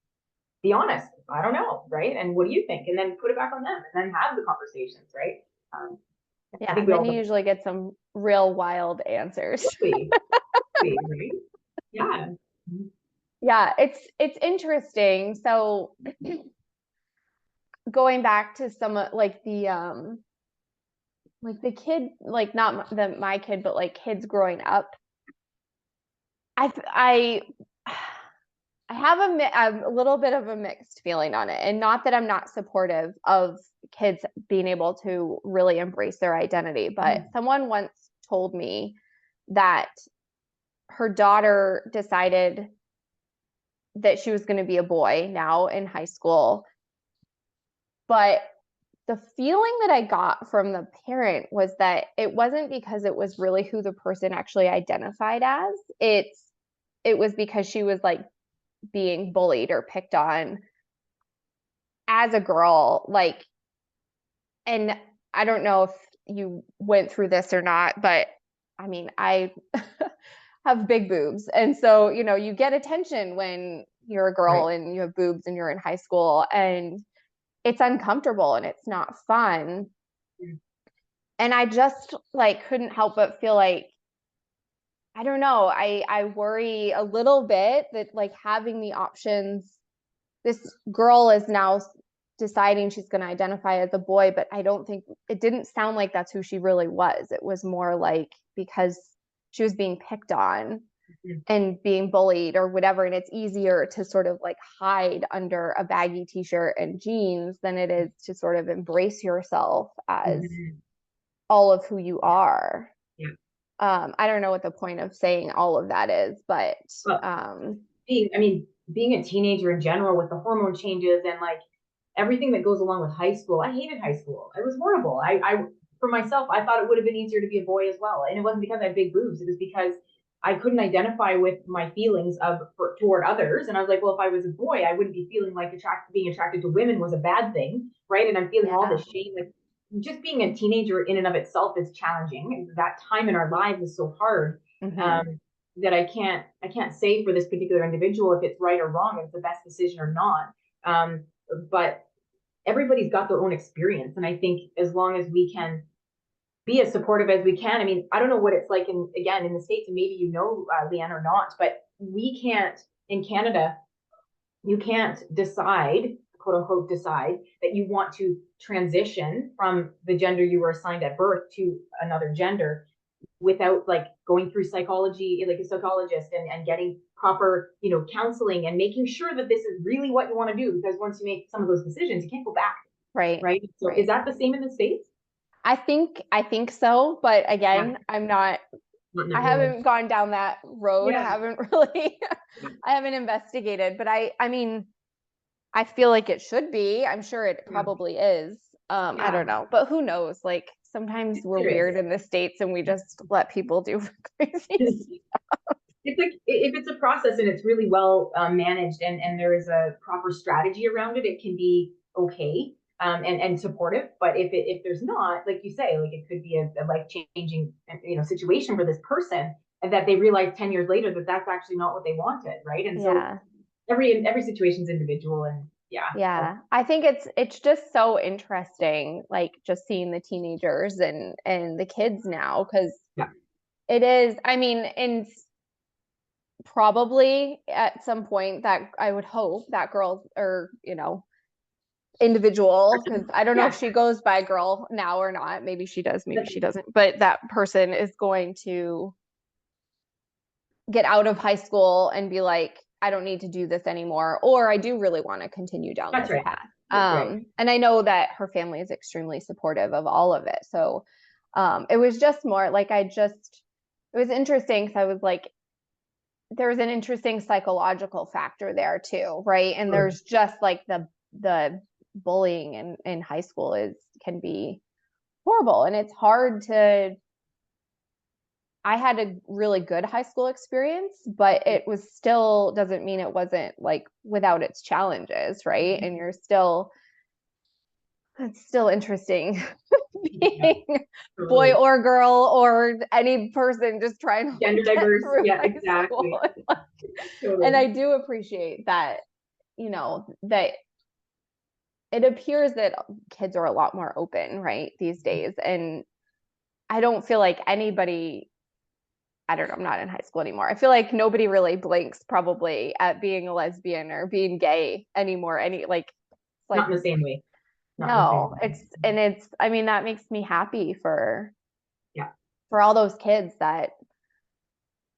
be honest, I don't know, right? And what do you think? And then put it back on them and then have the conversations, right?
I think then you usually get some real wild answers.
Right? Yeah.
Yeah, it's interesting. So going back to some like the kid, like not my kid, but like kids growing up, I have a little bit of a mixed feeling on it, and not that I'm not supportive of kids being able to really embrace their identity, but someone once told me that her daughter decided that she was going to be a boy now in high school, but the feeling that I got from the parent was that it wasn't because it was really who the person actually identified as. It was because she was like being bullied or picked on as a girl, like, and I don't know if you went through this or not, but I mean, I have big boobs. And so, you know, you get attention when you're a girl and you have boobs and you're in high school, and it's uncomfortable and it's not fun. And I just like couldn't help but feel like, I don't know, I worry a little bit that like having the options, this girl is now deciding she's going to identify as a boy, but I don't think, it didn't sound like that's who she really was. It was more like because she was being picked on and being bullied or whatever, and it's easier to sort of like hide under a baggy t-shirt and jeans than it is to sort of embrace yourself as all of who you are. I don't know what the point of saying all of that is, but
being a teenager in general with the hormone changes and like everything that goes along with high school, I hated high school. It was horrible. I for myself, I thought it would have been easier to be a boy as well. And it wasn't because I had big boobs. It was because I couldn't identify with my feelings toward others. And I was like, well, if I was a boy, I wouldn't be feeling like being attracted to women was a bad thing, right? And I'm feeling all this shame. Like just being a teenager in and of itself is challenging. That time in our lives is so hard that I can't say for this particular individual if it's right or wrong, if it's the best decision or not. But everybody's got their own experience, and I think as long as we can be as supportive as we can. I mean, I don't know what it's like in the States, and maybe you know, Leanne, or not, but we can't, in Canada, you can't decide, quote unquote, decide that you want to transition from the gender you were assigned at birth to another gender without like going through psychology, like a psychologist, and getting proper, you know, counseling and making sure that this is really what you want to do. Because once you make some of those decisions, you can't go back. Right. So is that the same in the States?
I think so, but again, I haven't gone down that road. I haven't really, I haven't investigated, but I mean, I feel like it should be. I'm sure it probably is. I don't know, but who knows? Like sometimes we're weird in the States and we just let people do crazy stuff.
it's like if it's a process and it's really well managed and there is a proper strategy around it, it can be okay and supportive. But if there's not, like you say, like it could be a life changing situation for this person, and that they realize 10 years later that that's actually not what they wanted, right? And so
Yeah.
every situation is individual, and yeah.
Yeah. I think it's just so interesting, like just seeing the teenagers and the kids now, because
Yeah.
it is, I mean, in probably at some point that I would hope that girl or, individual, because I don't know
Yeah.
if she goes by girl now or not. Maybe she does, maybe she doesn't. But that person is going to get out of high school and be like, I don't need to do this anymore, or I do really want to continue down
That's
this
right.
path.
That's right.
And I know that her family is extremely supportive of all of it. So it was just more like it was interesting because I was like, there's an interesting psychological factor there too, right? And there's just like the bullying in high school can be horrible, and it's hard to. I had a really good high school experience, but it was still doesn't mean it wasn't like without its challenges, right? And it's still interesting being boy or girl or any person just trying to
Gender
get
diverse.
through
Yeah,
high
exactly.
school. And I do appreciate that, that it appears that kids are a lot more open, right, these days. And I don't feel like anybody, I don't know, I'm not in high school anymore. I feel like nobody really blinks probably at being a lesbian or being gay anymore.
Not in the same way. Not in the same
No,
way.
I mean, that makes me happy
Yeah.
for all those kids that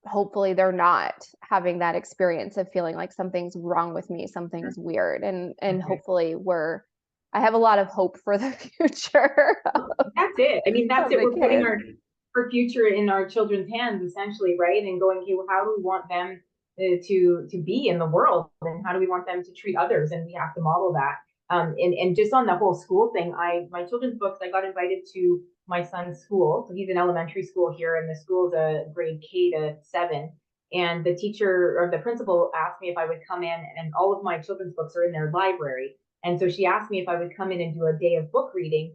hopefully they're not having that experience of feeling like something's wrong with me, something's weird. And hopefully I have a lot of hope for the future
That's it. I mean, that's
of
it.
the
We're putting
kids.
our future in our children's hands, essentially, right? And going, okay, well, how do we want them to be in the world, and how do we want them to treat others? And we have to model that. And just on the whole school thing, my children's books, I got invited to my son's school. So he's in elementary school here, and the school's a grade K-7. And the teacher or the principal asked me if I would come in, and all of my children's books are in their library. And so she asked me if I would come in and do a day of book reading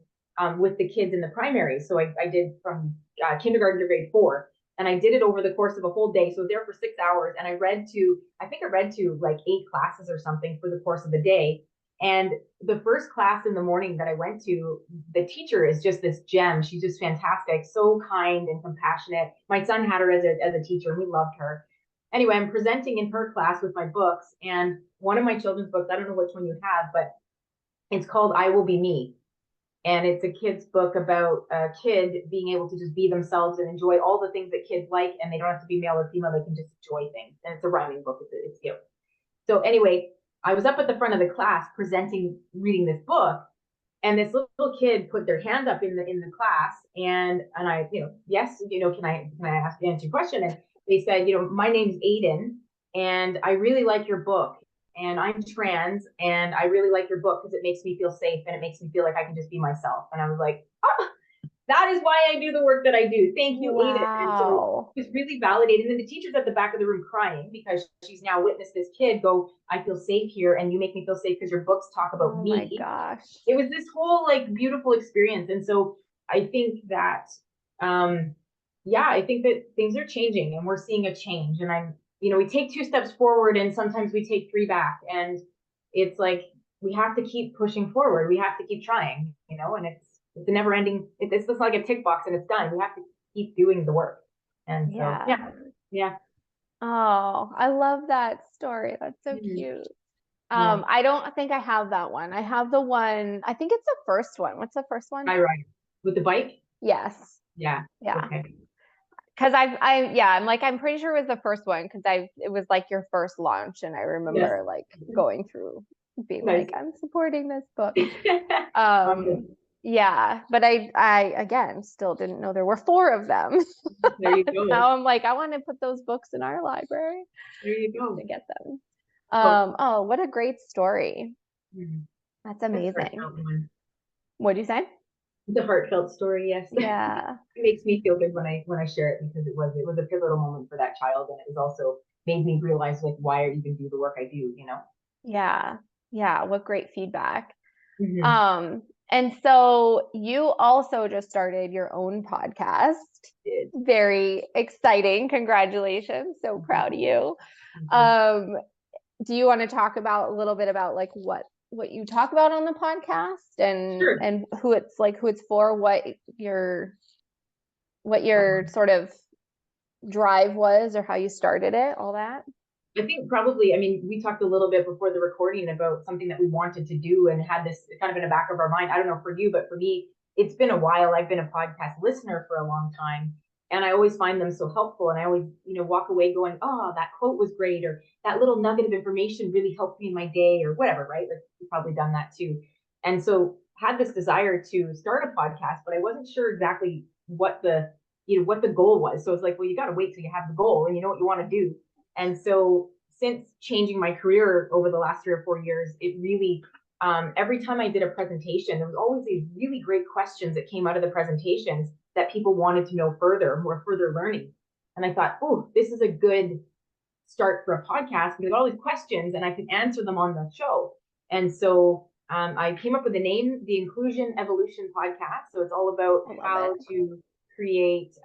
with the kids in the primary. So I did from kindergarten to grade 4. And I did it over the course of a whole day. So I was there for 6 hours, and I think I read to like 8 classes or something for the course of the day. And the first class in the morning that I went to, the teacher is just this gem. She's just fantastic, so kind and compassionate. My son had her as a teacher, and we loved her. Anyway, I'm presenting in her class with my books, and one of my children's books, I don't know which one you have, but it's called I Will Be Me. And it's a kid's book about a kid being able to just be themselves and enjoy all the things that kids like, and they don't have to be male or female, they can just enjoy things. And it's a rhyming book, it's cute. So anyway, I was up at the front of the class presenting, reading this book, and this little kid put their hand up in the class, and I, yes, can I answer your question? And they said, my name's Aiden, and I really like your book, and I'm trans, and I really like your book because it makes me feel safe, and it makes me feel like I can just be myself. And I was like, oh, that is why I do the work that I do. Thank you, Aiden. And so
Wow.
it was really validating. And then the teacher's at the back of the room crying because she's now witnessed this kid go, I feel safe here, and you make me feel safe because your books talk about
Oh my
me.
gosh.
It was this whole like beautiful experience. And so I think that I think that things are changing, and we're seeing a change. And we take 2 steps forward, and sometimes we take 3 back. And it's like we have to keep pushing forward. We have to keep trying, and it's a never ending, it's just like a tick box and it's done. We have to keep doing the work. And so
Yeah.
yeah.
Oh, I love that story. That's so cute.
Yeah.
I don't think I have that one. I have the one, I think it's the first one. What's the first one?
I ride with the bike.
Yes.
Yeah.
Yeah.
Okay.
Cause I'm like, I'm pretty sure it was the first one. Cause it was like your first launch. And I remember
Yes.
like going through being
Nice.
like, I'm supporting this book.
Awesome.
Yeah, but I again still didn't know there were 4 of them.
There you go.
Now I'm like, I want to put those books in our library
There you go.
to get them.
Well,
Oh, what a great story.
mm,
That's
that's
amazing.
heartfelt one.
What'd you say?
The heartfelt story, yes.
Yeah.
It makes me feel good when I share it, because it was a pivotal moment for that child, and it was also made me realize like why I even do the work I do, you know.
Yeah. Yeah. What great feedback.
Mm-hmm.
Um, and so you also just started your own podcast. Very exciting. Congratulations. So proud of you. Um, do you want to talk about a little bit about like what you talk about on the podcast
Sure.
and who it's for, what your sort of drive was or how you started it, all that?
I think probably, I mean, we talked a little bit before the recording about something that we wanted to do and had this kind of in the back of our mind. I don't know for you, but for me, it's been a while. I've been a podcast listener for a long time, and I always find them so helpful. And I always, walk away going, oh, that quote was great, or that little nugget of information really helped me in my day, or whatever, right? Like you've probably done that too. And so had this desire to start a podcast, but I wasn't sure exactly what the goal was. So it's like, well, you got to wait till you have the goal and you know what you want to do. And so since changing my career over the last 3 or 4 years, it really, every time I did a presentation, there was always these really great questions that came out of the presentations that people wanted to know further, more further learning. And I thought, oh, this is a good start for a podcast because all these questions and I can answer them on the show. And so I came up with the name, the Inclusion Evolution Podcast. So it's all about how to create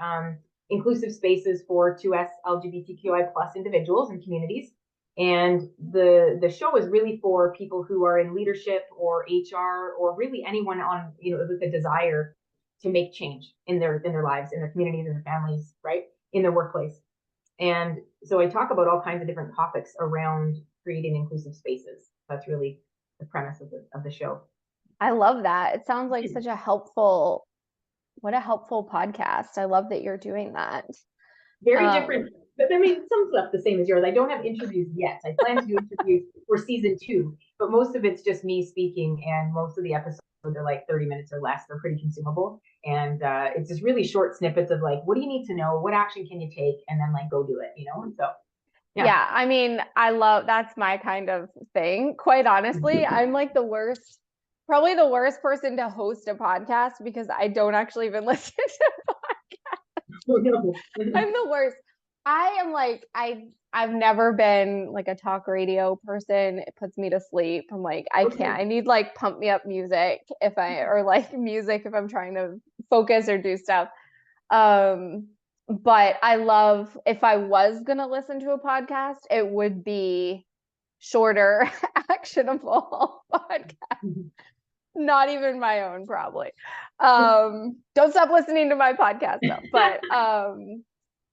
inclusive spaces for 2S LGBTQI plus individuals and communities. And the show is really for people who are in leadership or HR or really anyone on, with a desire to make change in their lives, in their communities, in their families, right? In their workplace. And so I talk about all kinds of different topics around creating inclusive spaces. That's really the premise of the show.
I love that. It sounds like such a helpful podcast. I love that you're doing that.
Very different. But I mean, some stuff the same as yours. I don't have interviews yet. I plan to do interviews for season 2, but most of it's just me speaking, and most of the episodes are like 30 minutes or less. They're pretty consumable. And it's just really short snippets of like, what do you need to know? What action can you take? And then like, go do it, And so,
yeah, I mean, that's my kind of thing. Quite honestly, I'm like probably the worst person to host a podcast because I don't actually even listen to podcasts. I'm the worst. I am like, I've never been like a talk radio person. It puts me to sleep. I'm like, I can't. I need like pump me up music or like music if I'm trying to focus or do stuff. But I love, if I was going to listen to a podcast, it would be shorter, actionable podcast. Not even my own, probably. Don't stop listening to my podcast though.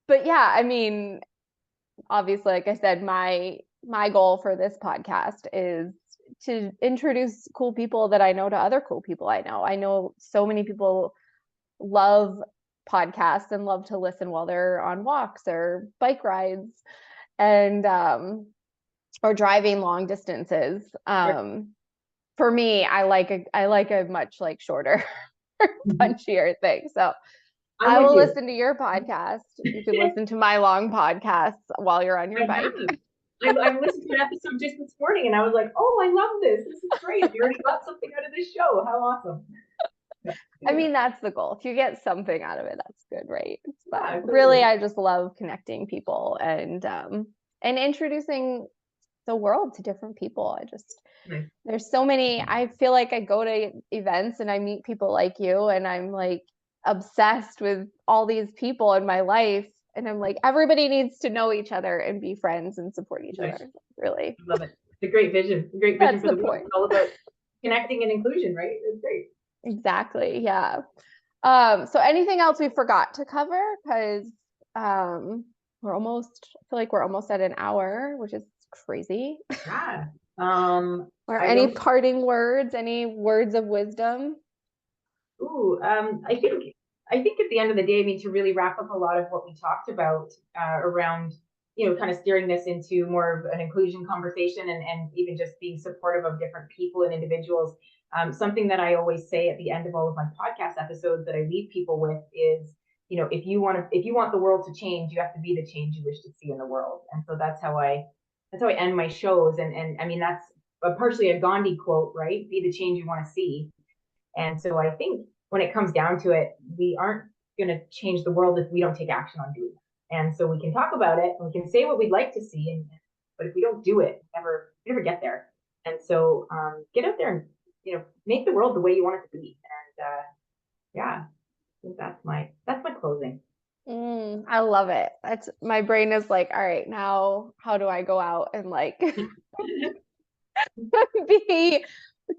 But yeah, I mean, obviously, like I said, my goal for this podcast is to introduce cool people that I know to other cool people I know. I know so many people love podcasts and love to listen while they're on walks or bike rides and or driving long distances. For me, I like a much like shorter, punchier thing. So I will listen to your podcast. You can listen to my long podcasts while you're on your bike.
I listened to an episode just this morning and I was like, oh, I love this. This is great. You already got something out of this show. How awesome.
I mean, that's the goal. If you get something out of it, that's good, right? But really, I just love connecting people and introducing the world to different people. There's so many. I feel like I go to events and I meet people like you, and I'm like obsessed with all these people in my life. And I'm like, everybody needs to know each other and be friends and support each other. Really.
I love it. It's a great vision. A great vision for the world. It's all about connecting and inclusion, right? It's great.
Exactly. Yeah. So anything else we forgot to cover? Because I feel like we're almost at an hour, which is crazy.
Yeah.
Or any parting words, any words of wisdom?
I think at the end of the day, I mean, to really wrap up a lot of what we talked about around, kind of steering this into more of an inclusion conversation and even just being supportive of different people and individuals. Something that I always say at the end of all of my podcast episodes that I leave people with is, if you want the world to change, you have to be the change you wish to see in the world. And so that's how I end my shows. And I mean, that's partially a Gandhi quote, right? Be the change you want to see. And so I think when it comes down to it, we aren't going to change the world if we don't take action on doing it. And so we can talk about it and we can say what we'd like to see, but if we don't do it, we never get there. And so get out there and make the world the way you want it to be. And yeah, I think that's my closing.
I love it. That's my brain is like, all right, now how do I go out and like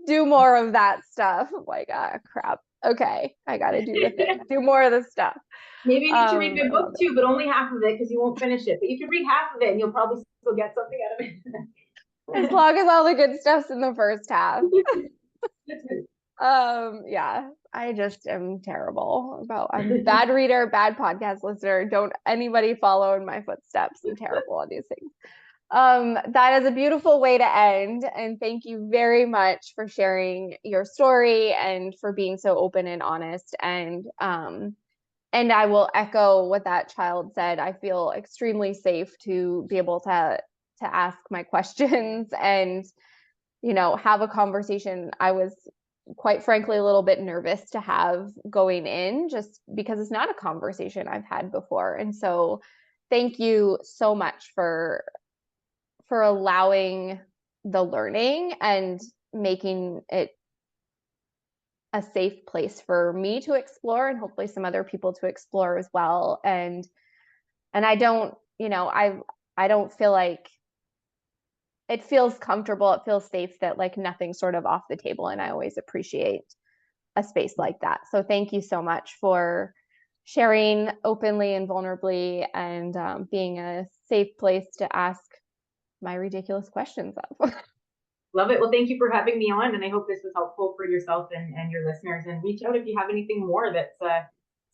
do more of that stuff? I'm like, crap. Okay, I got to do the thing. Do more of the stuff.
Maybe you need to read my book too, but only half of it because you won't finish it. But you can read half of it and you'll probably still get something out of it.
As long as all the good stuff's in the first half. Yeah, I just am terrible I'm a bad reader, bad podcast listener. Don't anybody follow in my footsteps. I'm terrible at these things. That is a beautiful way to end. And thank you very much for sharing your story and for being so open and honest. And I will echo what that child said. I feel extremely safe to be able to ask my questions and, have a conversation. I was quite frankly a little bit nervous to have going in just because it's not a conversation I've had before. And so thank you so much for allowing the learning and making it a safe place for me to explore and hopefully some other people to explore as well. And I don't, I don't feel like it feels comfortable. It feels safe that like nothing's sort of off the table. And I always appreciate a space like that. So thank you so much for sharing openly and vulnerably and being a safe place to ask my ridiculous questions of.
Love it. Well, thank you for having me on. And I hope this was helpful for yourself and your listeners. And reach out if you have anything more that's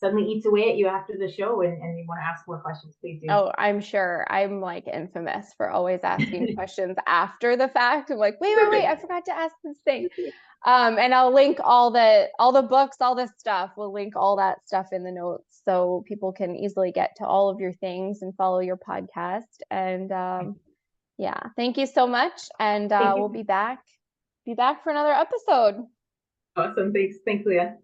suddenly eats away at you after the show and you want to ask more questions, please do.
Oh, I'm sure. I'm like infamous for always asking questions after the fact. I'm like, wait, I forgot to ask this thing. And I'll link all the books, all this stuff. We'll link all that stuff in the notes so people can easily get to all of your things and follow your podcast. And yeah, thank you so much. And we'll be back for another episode.
Awesome. Thanks, Leah.